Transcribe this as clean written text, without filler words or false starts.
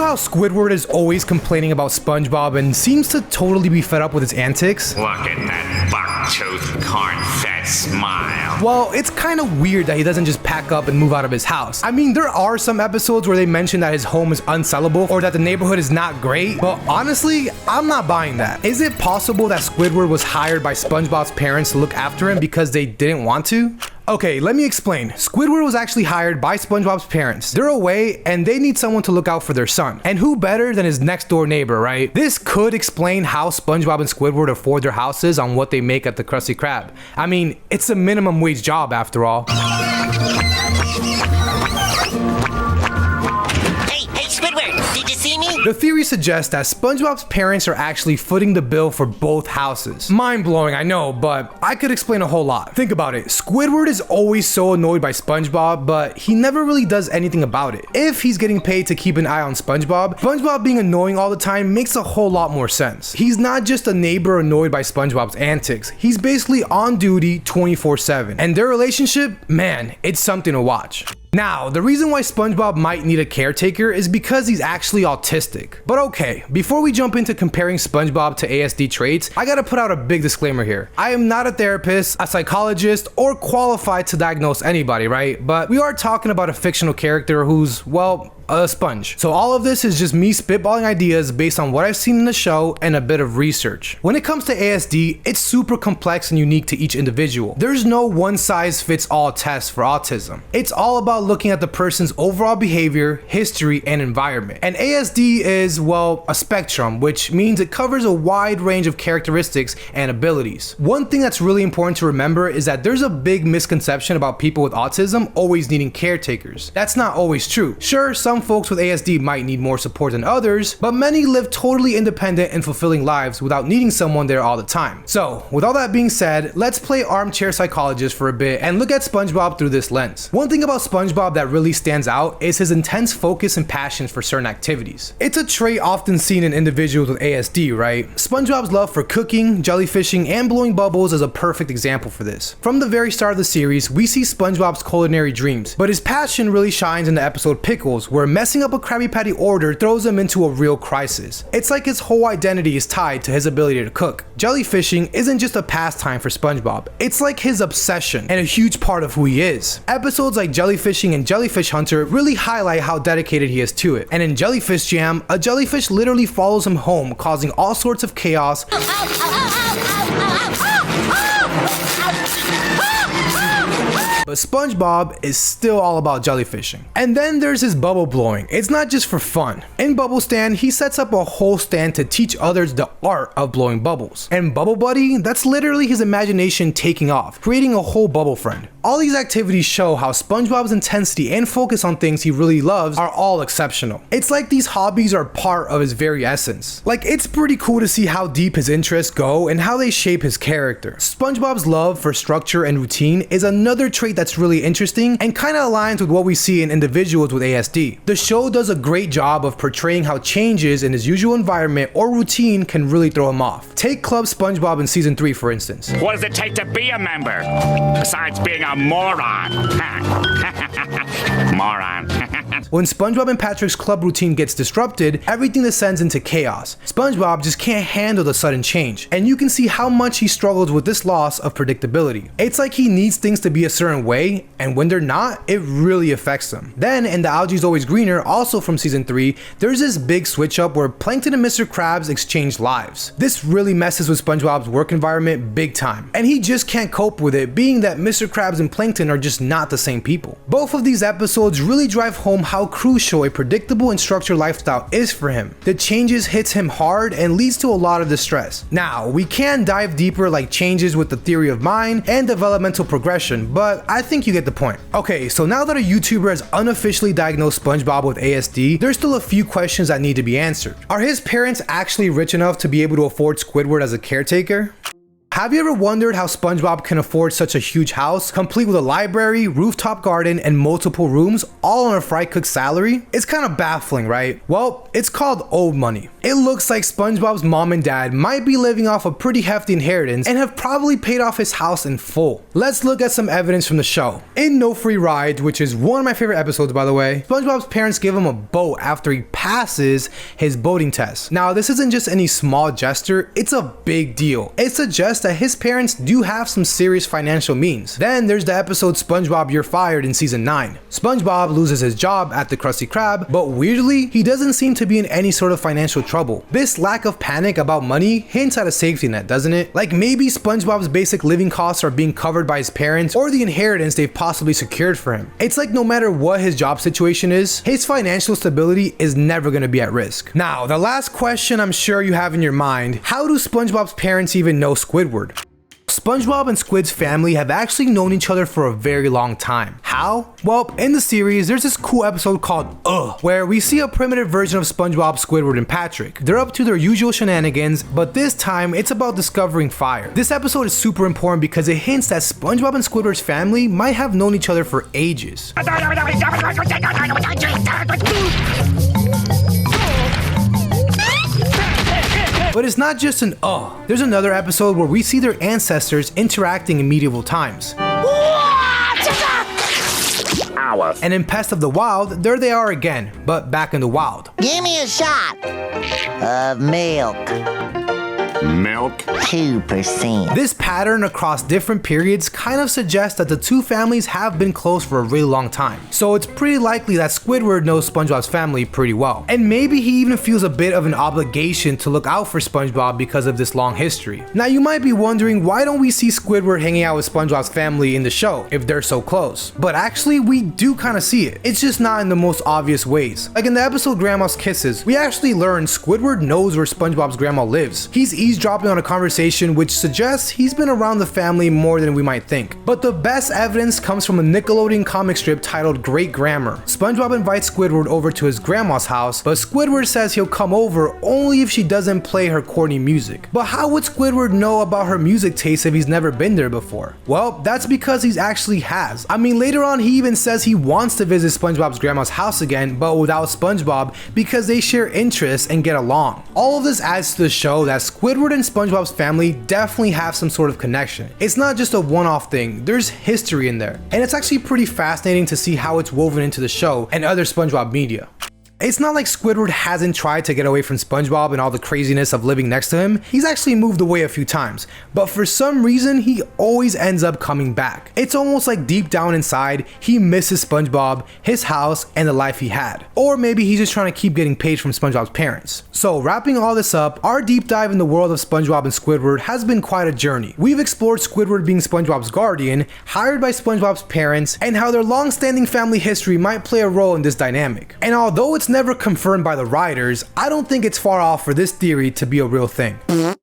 how Squidward is always complaining about SpongeBob and seems to totally be fed up with his antics? Look at that buck-toothed, corn-fed smile. Well, it's kind of weird that he doesn't just pack up and move out of his house. I mean, there are some episodes where they mention that his home is unsellable or that the neighborhood is not great, but honestly, I'm not buying that. Is it possible that Squidward was hired by SpongeBob's parents to look after him because they didn't want to? Okay, let me explain. Squidward was actually hired by SpongeBob's parents. They're away and they need someone to look out for their son. And who better than his next door neighbor, right? This could explain how SpongeBob and Squidward afford their houses on what they make at the Krusty Krab. I mean, it's a minimum wage job after all. Hey, Squidward, did you see me? The theory suggests that SpongeBob's parents are actually footing the bill for both houses. Mind-blowing, I know, but I could explain a whole lot. Think about it. Squidward is always so annoyed by SpongeBob, but he never really does anything about it. If he's getting paid to keep an eye on SpongeBob, SpongeBob being annoying all the time makes a whole lot more sense. He's not just a neighbor annoyed by SpongeBob's antics. He's basically on duty 24/7. And their relationship, man, it's something to watch. Now, the reason why SpongeBob might need a caretaker is because he's actually autistic. But okay, before we jump into comparing SpongeBob to ASD traits, I gotta put out a big disclaimer here. I am not a therapist, a psychologist, or qualified to diagnose anybody, right? But we are talking about a fictional character who's, well, a sponge. So all of this is just me spitballing ideas based on what I've seen in the show and a bit of research. When it comes to ASD, it's super complex and unique to each individual. There's no one size fits all test for autism. It's all about looking at the person's overall behavior, history, and environment. And ASD is, well, a spectrum, which means it covers a wide range of characteristics and abilities. One thing that's really important to remember is that there's a big misconception about people with autism always needing caretakers. That's not always true. Sure, some folks with ASD might need more support than others, but many live totally independent and fulfilling lives without needing someone there all the time. So, with all that being said, let's play armchair psychologist for a bit and look at SpongeBob through this lens. One thing about SpongeBob that really stands out is his intense focus and passion for certain activities. It's a trait often seen in individuals with ASD, right? SpongeBob's love for cooking, jellyfishing, and blowing bubbles is a perfect example for this. From the very start of the series, we see SpongeBob's culinary dreams, but his passion really shines in the episode Pickles, where messing up a Krabby Patty order throws him into a real crisis. It's like his whole identity is tied to his ability to cook. Jellyfishing isn't just a pastime for SpongeBob, it's like his obsession and a huge part of who he is. Episodes like Jellyfishing and Jellyfish Hunter really highlight how dedicated he is to it. And in Jellyfish Jam, a jellyfish literally follows him home, causing all sorts of chaos. But SpongeBob is still all about jellyfishing. And then there's his bubble blowing. It's not just for fun. In Bubble Stand, he sets up a whole stand to teach others the art of blowing bubbles. And Bubble Buddy, that's literally his imagination taking off, creating a whole bubble friend. All these activities show how SpongeBob's intensity and focus on things he really loves are all exceptional. It's like these hobbies are part of his very essence. Like, it's pretty cool to see how deep his interests go and how they shape his character. SpongeBob's love for structure and routine is another trait that's really interesting and kind of aligns with what we see in individuals with ASD. The show does a great job of portraying how changes in his usual environment or routine can really throw him off. Take Club SpongeBob in season 3 for instance. What does it take to be a member? Besides being a moron. Moron. When SpongeBob and Patrick's club routine gets disrupted, everything descends into chaos. SpongeBob just can't handle the sudden change, and you can see how much he struggles with this loss of predictability. It's like he needs things to be a certain way, and when they're not, it really affects him. Then, in The Algae's Always Greener, also from season 3, there's this big switch up where Plankton and Mr. Krabs exchange lives. This really messes with SpongeBob's work environment big time, and he just can't cope with it, being that Mr. Krabs and Plankton are just not the same people. Both of these episodes really drive home how crucial a predictable and structured lifestyle is for him. The changes hits him hard and leads to a lot of distress. Now, we can dive deeper like changes with the theory of mind and developmental progression, but I think you get the point. Okay, so now that a YouTuber has unofficially diagnosed SpongeBob with ASD, there's still a few questions that need to be answered. Are his parents actually rich enough to be able to afford Squidward as a caretaker? Have you ever wondered how SpongeBob can afford such a huge house, complete with a library, rooftop garden, and multiple rooms, all on a fry cook's salary? It's kind of baffling, right? Well, it's called old money. It looks like SpongeBob's mom and dad might be living off a pretty hefty inheritance and have probably paid off his house in full. Let's look at some evidence from the show. In No Free Ride, which is one of my favorite episodes by the way, SpongeBob's parents give him a boat after he passes his boating test. Now, this isn't just any small gesture, it's a big deal. It suggests that his parents do have some serious financial means. Then there's the episode SpongeBob You're Fired in season 9. SpongeBob loses his job at the Krusty Krab, but weirdly, he doesn't seem to be in any sort of financial trouble. This lack of panic about money hints at a safety net, doesn't it? Like maybe SpongeBob's basic living costs are being covered by his parents or the inheritance they've possibly secured for him. It's like no matter what his job situation is, his financial stability is never going to be at risk. Now, the last question I'm sure you have in your mind, how do SpongeBob's parents even know Squidward? SpongeBob and Squid's family have actually known each other for a very long time. How? Well, in the series, there's this cool episode called where we see a primitive version of SpongeBob, Squidward, and Patrick. They're up to their usual shenanigans, but this time it's about discovering fire. This episode is super important because it hints that SpongeBob and Squidward's family might have known each other for ages. But it's not just an There's another episode where we see their ancestors interacting in medieval times. And in Pest of the Wild, there they are again, but back in the wild. Give me a shot of milk. Milk? 2%. This pattern across different periods kind of suggests that the two families have been close for a really long time. So it's pretty likely that Squidward knows SpongeBob's family pretty well. And maybe he even feels a bit of an obligation to look out for SpongeBob because of this long history. Now you might be wondering, why don't we see Squidward hanging out with SpongeBob's family in the show if they're so close? But actually we do kind of see it. It's just not in the most obvious ways. Like in the episode Grandma's Kisses, we actually learn Squidward knows where SpongeBob's grandma lives. He's eavesdropping on a conversation which suggests he's been around the family more than we might think. But the best evidence comes from a Nickelodeon comic strip titled Great Grammar. SpongeBob invites Squidward over to his grandma's house, but Squidward says he'll come over only if she doesn't play her corny music. But how would Squidward know about her music taste if he's never been there before? Well, that's because he actually has. I mean, later on he even says he wants to visit SpongeBob's grandma's house again, but without SpongeBob because they share interests and get along. All of this adds to the show that Squidward and SpongeBob's family definitely have some sort of connection. It's not just a one-off thing, there's history in there. And it's actually pretty fascinating to see how it's woven into the show and other SpongeBob media. It's not like Squidward hasn't tried to get away from SpongeBob and all the craziness of living next to him. He's actually moved away a few times, but for some reason he always ends up coming back. It's almost like deep down inside, he misses SpongeBob, his house, and the life he had. Or maybe he's just trying to keep getting paid from SpongeBob's parents. So wrapping all this up, our deep dive in the world of SpongeBob and Squidward has been quite a journey. We've explored Squidward being SpongeBob's guardian, hired by SpongeBob's parents, and how their long-standing family history might play a role in this dynamic. And although it's never confirmed by the writers, I don't think it's far off for this theory to be a real thing.